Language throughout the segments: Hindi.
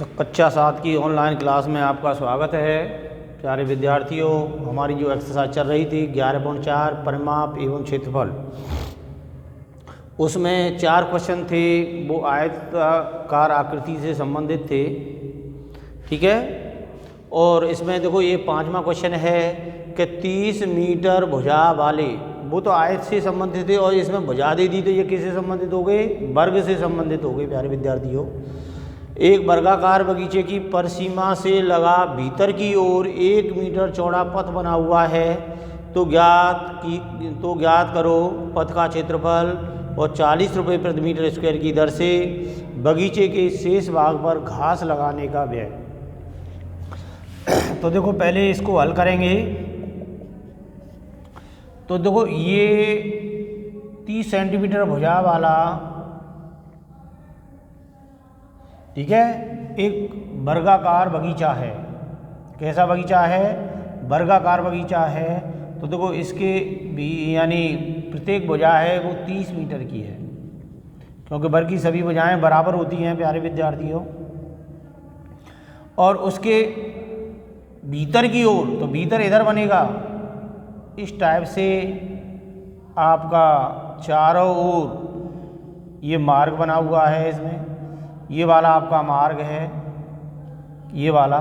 कक्षा 7 की ऑनलाइन क्लास में आपका स्वागत है। प्यारे विद्यार्थियों, हमारी जो एक्सरसाइज चल रही थी 11.4 परिमाप एवं क्षेत्रफल, उसमें 4 क्वेश्चन थे। वो आयताकार आकृति से संबंधित थे, ठीक है। और इसमें देखो ये 5वां क्वेश्चन है कि 30 मीटर भुजा वाले, वो तो आयत से संबंधित थे और इसमें भुजा दे दी, तो ये किससे संबंधित हो गए? वर्ग से संबंधित हो गए। प्यारे विद्यार्थियों, एक वर्गाकार बगीचे की परिसीमा से लगा भीतर की ओर 1 मीटर चौड़ा पथ बना हुआ है, तो ज्ञात करो पथ का क्षेत्रफल और 40 रुपये प्रति मीटर स्क्वायर की दर से बगीचे के शेष भाग पर घास लगाने का व्यय। तो देखो पहले इसको हल करेंगे। तो देखो ये 30 सेंटीमीटर भुजा वाला, ठीक है, एक वर्गाकार बगीचा है। कैसा बगीचा है? वर्गाकार बगीचा है। तो देखो इसके भी यानी प्रत्येक भुजा है वो 30 मीटर की है, क्योंकि वर्ग की सभी भुजाएं बराबर होती हैं प्यारे विद्यार्थियों। और उसके भीतर की ओर, तो भीतर इधर बनेगा इस टाइप से, आपका चारों ओर ये मार्ग बना हुआ है। इसमें ये वाला आपका मार्ग है, ये वाला,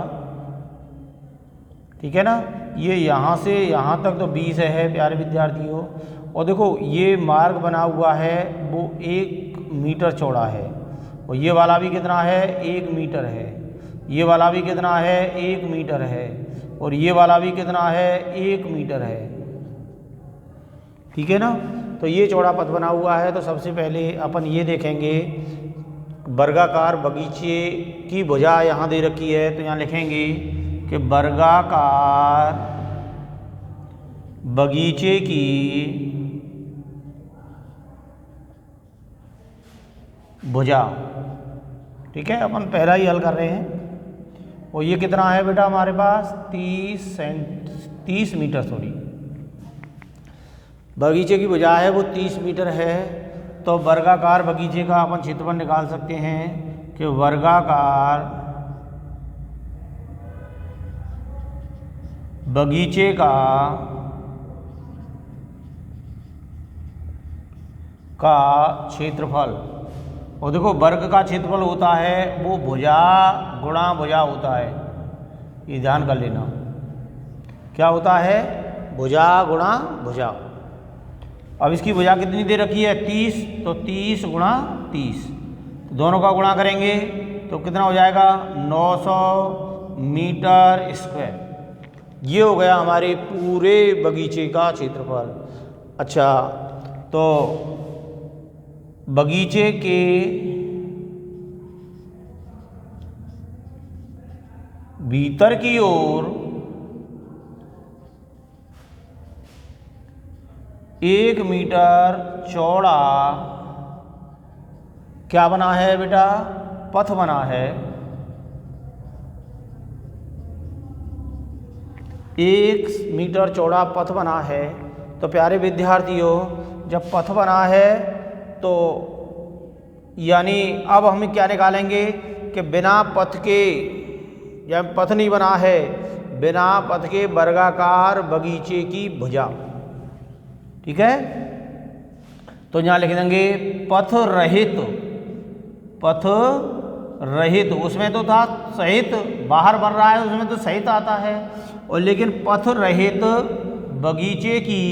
ठीक है ना। ये यहाँ से यहाँ तक तो 20 है प्यारे विद्यार्थियों। और देखो ये मार्ग बना हुआ है वो 1 मीटर चौड़ा है, और ये वाला भी कितना है? 1 मीटर है। ये वाला भी कितना है? 1 मीटर है। और ये वाला भी कितना है? 1 मीटर है, ठीक है ना। तो ये चौड़ा पथ बना हुआ है। तो सबसे पहले अपन ये देखेंगे, वर्गाकार बगीचे की भुजा यहाँ दे रखी है, तो यहाँ लिखेंगे कि वर्गाकार बगीचे की भुजा, ठीक है। अपन पहला ही हल कर रहे हैं। और ये कितना है बेटा हमारे पास? 30 मीटर, सॉरी, बगीचे की भुजा है वो 30 मीटर है। तो वर्गाकार बगीचे का अपन क्षेत्रफल निकाल सकते हैं कि वर्गाकार बगीचे का क्षेत्रफल। और देखो वर्ग का क्षेत्रफल होता है वो भुजा गुणा भुजा होता है, ये ध्यान कर लेना। क्या होता है? भुजा गुणा भुजा। अब इसकी भुजा कितनी दे रखी है? 30, तो 30 गुणा 30, तो दोनों का गुणा करेंगे तो कितना हो जाएगा? 900 मीटर स्क्वायर। ये हो गया हमारे पूरे बगीचे का क्षेत्रफल। अच्छा, तो बगीचे के भीतर की ओर 1 मीटर चौड़ा क्या बना है बेटा? पथ बना है। 1 मीटर चौड़ा पथ बना है। तो प्यारे विद्यार्थियों, जब पथ बना है तो यानी अब हम क्या निकालेंगे कि बिना पथ के, या पथ नहीं बना है, बिना पथ के वर्गाकार बगीचे की भुजा, ठीक है। तो यहाँ लिख देंगे पथ रहित। पथ रहित, उसमें तो था सहित, बाहर बन रहा है उसमें तो सहित आता है, और लेकिन पथ रहित बगीचे की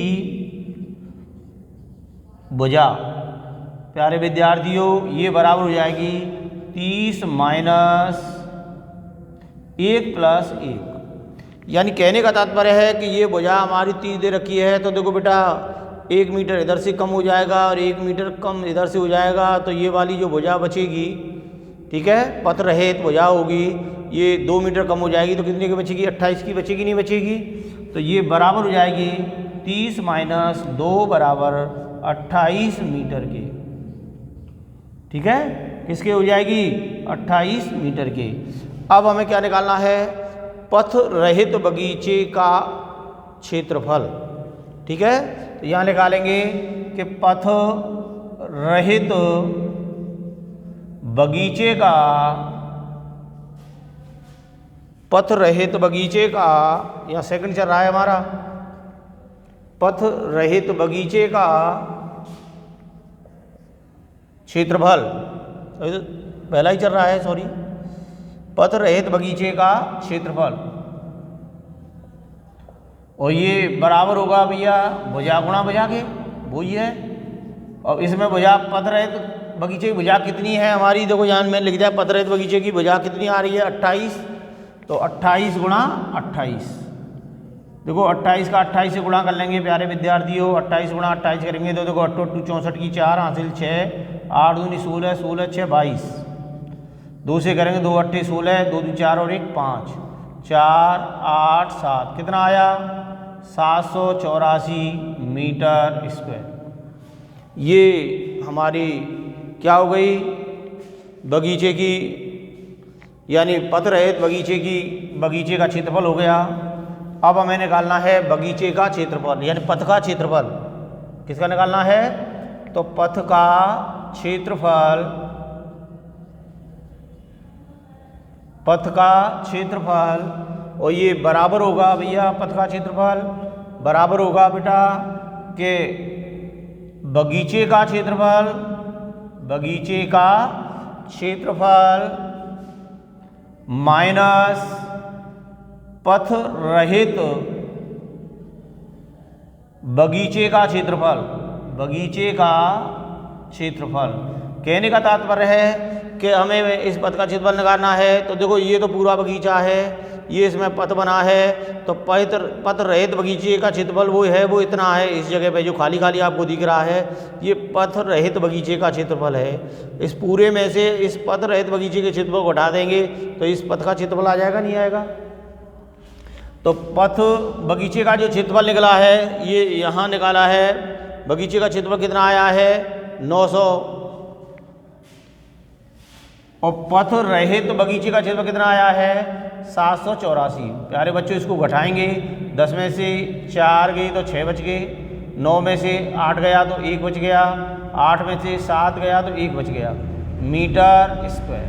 भुजा, प्यारे विद्यार्थियों, ये बराबर हो जाएगी 30 माइनस 1 प्लस 1। यानी कहने का तात्पर्य है कि ये भुजा हमारी 30 दे रखी है। तो देखो बेटा 1 मीटर इधर से कम हो जाएगा और 1 मीटर कम इधर से हो जाएगा, तो ये वाली जो भुजा बचेगी, ठीक है, पथ रहित भुजा होगी, ये 2 मीटर कम हो जाएगी। तो कितने की बचेगी? 28 की बचेगी, नहीं बचेगी? तो ये बराबर हो जाएगी 30 माइनस 2 बराबर 28 मीटर के, ठीक है। किसके हो जाएगी? 28 मीटर के। अब हमें क्या निकालना है? पथ रहित बगीचे का क्षेत्रफल, ठीक है। तो यहाँ निकालेंगे कि पथ रहित बगीचे का पथ रहित बगीचे का, या सेकंड चल रहा है हमारा, पथ रहित बगीचे का क्षेत्रफल, पहला ही चल रहा है, सॉरी, पथ रहित बगीचे का क्षेत्रफल, और ये बराबर होगा भैया भुजा गुणा भुजा के, वो ही है। और इसमें भुजा पथ रहित बगीचे की भुजा कितनी है हमारी, देखो यहाँ में लिख दिया पथ रहित बगीचे की भुजा कितनी आ रही है 28, तो 28 गुणा 28, देखो 28 का 28 से गुणा कर लेंगे प्यारे विद्यार्थियों, 28 गुणा 28 करेंगे तो देखो 8 8 64 की 4 हासिल 6, 8 दूनी 16, 16 6 22, 2 से करेंगे 2 8 16, 2 2 4 और 1 5, 4 8 7, कितना आया 784 मीटर स्क्वायर। ये हमारी क्या हो गई, बगीचे की, यानी पथ रहित बगीचे का क्षेत्रफल हो गया। अब हमें निकालना है बगीचे का क्षेत्रफल, यानी पथ का क्षेत्रफल। किसका निकालना है, तो पथ का क्षेत्रफल, पथ का क्षेत्रफल, और ये बराबर होगा भैया, पथ का क्षेत्रफल बराबर होगा बेटा के बगीचे का क्षेत्रफल, बगीचे का क्षेत्रफल माइनस पथ रहित बगीचे का क्षेत्रफल, बगीचे का क्षेत्रफल। कहने का तात्पर्य है कि हमें इस पथ का क्षेत्रफल निकालना है। तो देखो ये तो पूरा बगीचा है, ये इसमें पथ बना है, तो पथ रहित बगीचे का क्षेत्रफल वो है, वो इतना है। इस जगह पे जो खाली खाली आपको दिख रहा है ये पथ रहित बगीचे का क्षेत्रफल है। इस पूरे में से इस पथ रहित बगीचे के क्षेत्रफल को हटा देंगे तो इस पथ का क्षेत्रफल आ जाएगा, नहीं आएगा। तो पथ बगीचे का जो क्षेत्रफल निकला है ये यहाँ निकाला है, बगीचे का क्षेत्रफल कितना आया है 900, और पथ रहित बगीचे का क्षेत्रफल कितना आया है 784। प्यारे बच्चों इसको घटाएंगे, 10 में से 4 गई तो 6 बच गए, 9 में से 8 गया तो 1 बच गया, 8 में से 7 गया तो 1 बच गया, मीटर स्क्वायर।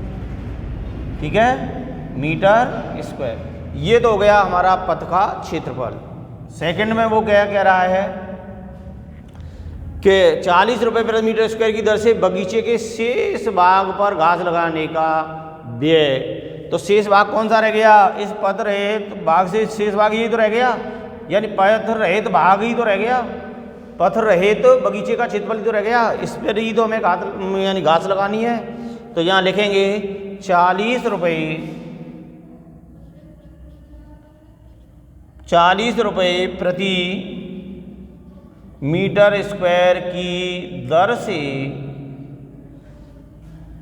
ठीक है, मीटर स्क्वायर। ये तो हो गया हमारा पथ का क्षेत्रफल। सेकंड में वो क्या कह रहा है कि 40 रुपये प्रति मीटर स्क्वायर की दर से बगीचे के शेष भाग पर घास लगाने का व्यय। तो शेष भाग कौन सा रह गया, इस पथ रहित भाग से शेष भाग यही तो रह गया, यानी पथ रहित भाग ही तो रह गया, पथ रहित बगीचे का क्षेत्रफल ही तो रह गया। इस पर ही तो हमें यानी घास लगानी है। तो यहाँ लिखेंगे 40 रुपये प्रति मीटर स्क्वायर की दर से,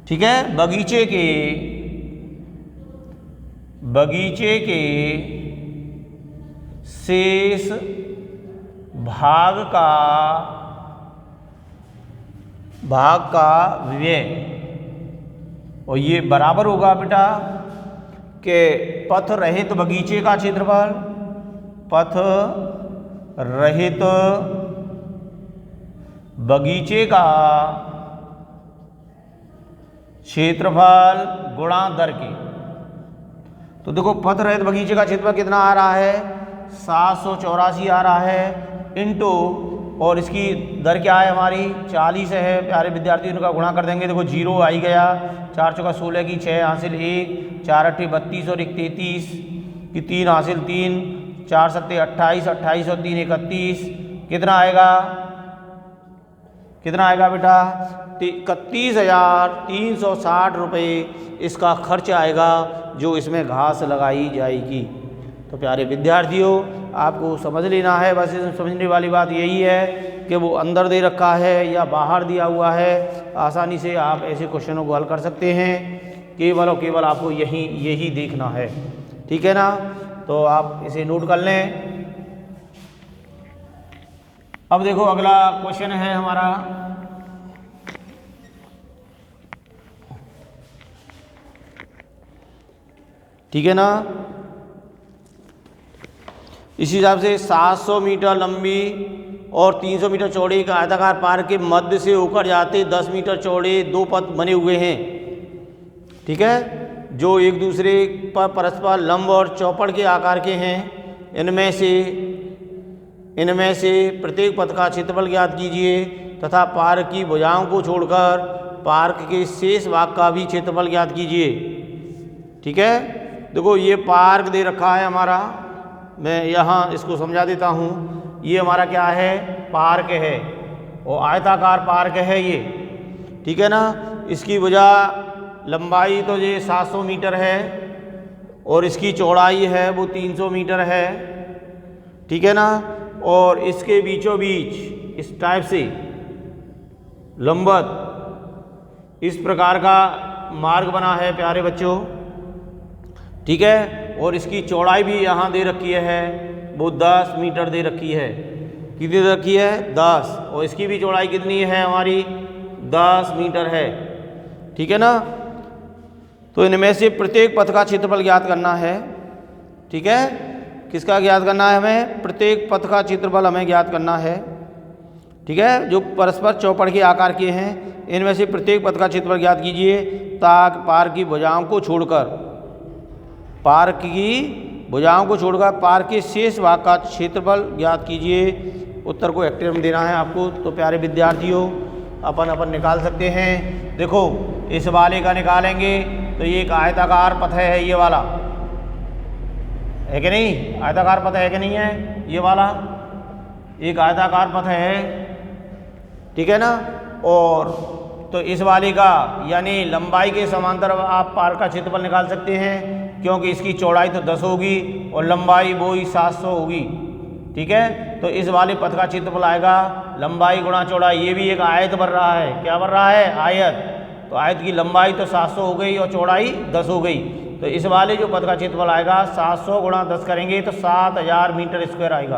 ठीक है, बगीचे के शेष भाग का व्यय। और ये बराबर होगा बेटा कि पथ रहित बगीचे का क्षेत्रफल, पथ रहित बगीचे का क्षेत्रफल गुणा दर के। तो देखो पथ रहित बगीचे का क्षेत्रफल कितना आ रहा है 784 आ रहा है, इंटू और इसकी दर क्या है हमारी 40 है। प्यारे विद्यार्थी इनका गुणा कर देंगे, देखो 0 आ ही गया, 4 चौका 16 की 6 हासिल 1, 4 अट्ठे 32 और 1 33 की 3 हासिल 3, 4 सत्ते 28, 28 और 3 31, कितना आएगा बेटा 31,360 रुपये इसका खर्च आएगा जो इसमें घास लगाई जाएगी। तो प्यारे विद्यार्थियों आपको समझ लेना है, बस इसमें समझने वाली बात यही है कि वो अंदर दे रखा है या बाहर दिया हुआ है, आसानी से आप ऐसे क्वेश्चनों को हल कर सकते हैं। केवल और केवल आपको यही देखना है, ठीक है ना। तो आप इसे नोट कर लें। अब देखो अगला क्वेश्चन है हमारा, ठीक है ना। इसी हिसाब से 700 मीटर लंबी और 300 मीटर चौड़े का आयताकार पार्क के मध्य से होकर जाते 10 मीटर चौड़े 2 पथ बने हुए हैं, ठीक है। जो एक दूसरे पर परस्पर लंब और चौपड़ के आकार के हैं, इनमें से प्रत्येक पथ का क्षेत्रफल ज्ञात कीजिए तथा पार्क की भुजाओं को छोड़कर पार्क के शेष भाग का भी क्षेत्रफल ज्ञात कीजिए। ठीक है, देखो ये पार्क दे रखा है हमारा, मैं यहाँ इसको समझा देता हूँ। ये हमारा क्या है, पार्क है और आयताकार पार्क है ये। ठीक है ना, इसकी भुजा लंबाई तो ये 700 मीटर है और इसकी चौड़ाई है वो 300 मीटर है। ठीक है ना, और इसके बीचों बीच इस टाइप से लंबवत इस प्रकार का मार्ग बना है प्यारे बच्चों। ठीक है, और इसकी चौड़ाई भी यहाँ दे रखी है, वो 10 मीटर दे रखी है। कितनी दे रखी है, 10, और इसकी भी चौड़ाई कितनी है हमारी, 10 मीटर है। ठीक है ना, तो इनमें से प्रत्येक पथ का क्षेत्रफल ज्ञात करना है। ठीक है, किसका ज्ञात करना है हमें, प्रत्येक पथ का क्षेत्रफल हमें ज्ञात करना है। ठीक है, जो परस्पर चौपड़ के आकार के हैं, इनमें से प्रत्येक पथ का क्षेत्रफल ज्ञात कीजिए ताकि पार्क की भुजाओं को छोड़कर पार्क के शेष भाग का क्षेत्रफल ज्ञात कीजिए। उत्तर को एक्टिव में देना है आपको। तो प्यारे विद्यार्थियों, अपन निकाल सकते हैं। देखो इस वाले का निकालेंगे तो ये एक आयताकार पथ है, ये वाला है कि नहीं, आयताकार पथ है कि नहीं है, ये वाला एक आयताकार पथ है। ठीक है ना, और तो इस वाले का यानी लंबाई के समांतर आप पार्क का क्षेत्रफल निकाल सकते हैं, क्योंकि इसकी चौड़ाई तो 10 होगी और लंबाई वो ही 700 होगी। ठीक है, तो इस वाले पथ का क्षेत्रफल आएगा लंबाई गुणा चौड़ाई। ये भी एक आयत बन रहा है, क्या बन रहा है, आयत। तो आयत की लंबाई तो 700 हो गई और चौड़ाई 10 हो गई। तो इस वाले जो पथ का क्षेत्रफल आएगा 700 गुणा 10 करेंगे तो 7000 मीटर स्क्वायर आएगा।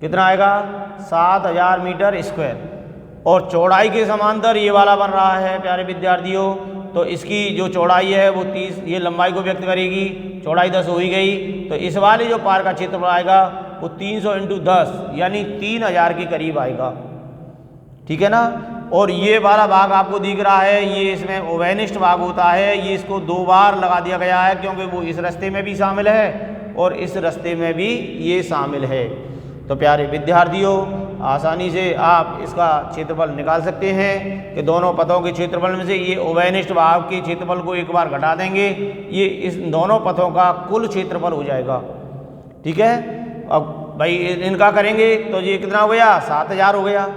कितना आएगा, 7000 मीटर स्क्वायर। और चौड़ाई के समांतर ये वाला बन रहा है प्यारे विद्यार्थियों। तो इसकी जो चौड़ाई है वो 30, ये लंबाई को व्यक्त करेगी, चौड़ाई 10 हो ही गई। तो इस वाले जो पार्क का क्षेत्रफल आएगा वो 300 × 10 यानी 3000 के करीब आएगा। ठीक है ना, और ये वाला भाग आपको दिख रहा है, ये इसमें ओवेनिस्ट भाग होता है। ये इसको 2 बार लगा दिया गया है, क्योंकि वो इस रास्ते में भी शामिल है और इस रास्ते में भी ये शामिल है। तो प्यारे विद्यार्थियों, आसानी से आप इसका क्षेत्रफल निकाल सकते हैं कि दोनों पथों के क्षेत्रफल में से ये ओवेनिस्ट भाग के क्षेत्रफल को एक बार घटा देंगे, ये इस दोनों पथों का कुल क्षेत्रफल हो जाएगा। ठीक है, अब भाई इनका करेंगे तो ये कितना हो गया, 7000 हो गया।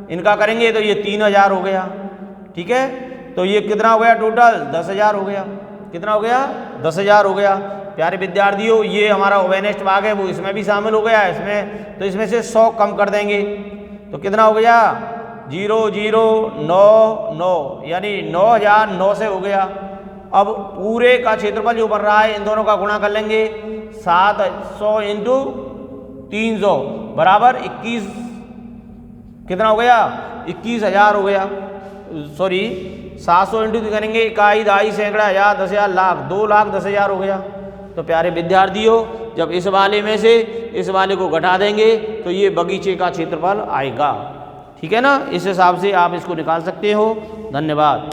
इनका करेंगे तो ये 3000 हो गया। ठीक है, तो ये कितना हो गया, टोटल 10000 हो गया। कितना हो गया, 10000 हो गया। प्यारे विद्यार्थियों, ये हमारा ओवेनिस्ट भाग है वो इसमें भी शामिल हो गया इसमें, तो इसमें से 100 कम कर देंगे तो कितना हो गया, 0099 यानी 9009 से हो गया। अब पूरे का क्षेत्रफल जो बन रहा है इन दोनों का गुणा कर लेंगे, 700 × 300 बराबर 21, कितना हो गया, 21000 हो गया। सॉरी 700 × करेंगे, इकाई, दहाई, सैकड़ा, हजार, 10,000, लाख, 2,10,000 हो गया। तो प्यारे विद्यार्थियों, जब इस वाले में से इस वाले को घटा देंगे तो ये बगीचे का क्षेत्रफल आएगा। ठीक है ना, इस हिसाब से आप इसको निकाल सकते हो। धन्यवाद।